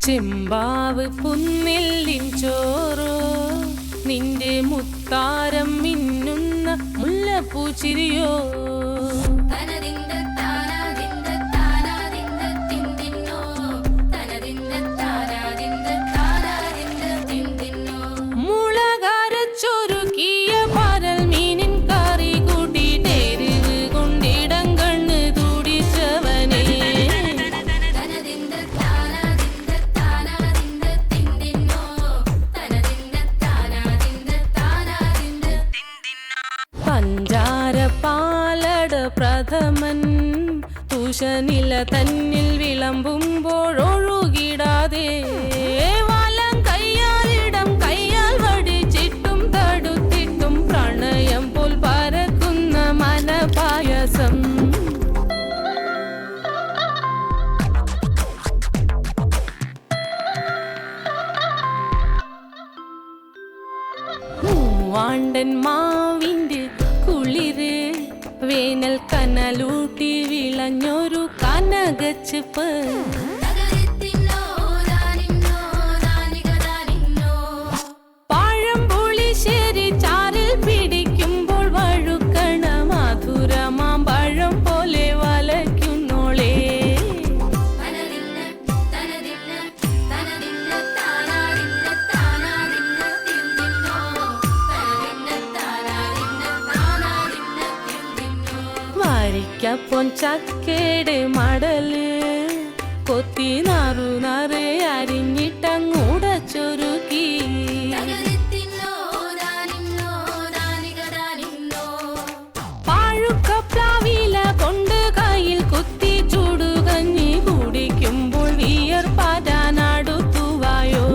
ചെമ്പാവ് പുന്നില്ലിൻ ചോറോ നിന്റെ മുത്താരം മിന്നുന്ന മുല്ലപ്പൂച്ചിരിയോ മുളകരച്ചൊരുക്കിയ പരൽ മീനിൻ കറി കൂട്ടിയിട്ടെരിവ് കൊണ്ടിടം കണ്ണ് തുടിച്ചവനേ പഞ്ചാര പാലട പ്രഥമൻ തുഷനില തന്നിൽ വിളമ്പുമ്പോഴൊഴുകിടാതെ വലം കയ്യാലിടം കയ്യാൽ വടിച്ചിട്ടും തടുത്തിട്ടും പ്രണയം പോൽ പരക്കുന്ന മനപായസം മൂവാണ്ടൻ മാവിൻ്റെ കുളിര് വേനൽ കനലൂട്ടി വിളഞ്ഞൊരു കനകച്ചിപ്പ് പഴംപുളിശ്ശേരി ചാറിൽ പിടിക്കുമ്പോൾ വഴുക്കണ മധുരമാം പഴം പോലെ വലയ്ക്കുന്നോളേ വരിക്കപ്പൊൻ ചക്കേടെ മടല് കൊത്തി നാറു അരിഞ്ഞിട്ടങ്ങൂടച്ചൊരുക്കി പാഴുക്കപ്ലാവില കൊണ്ട് കയ്യിൽ കുത്തി ചൂടുകഞ്ഞി കുടിക്കുമ്പോൾ വിയർപ്പാറ്റാനടുത്തുവായോ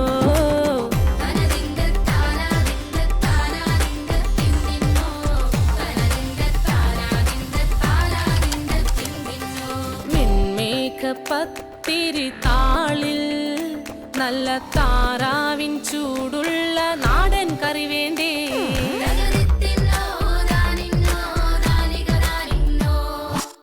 പത്തിരി താളിൽ നല്ല താറാവിൻ ചൂടുള്ള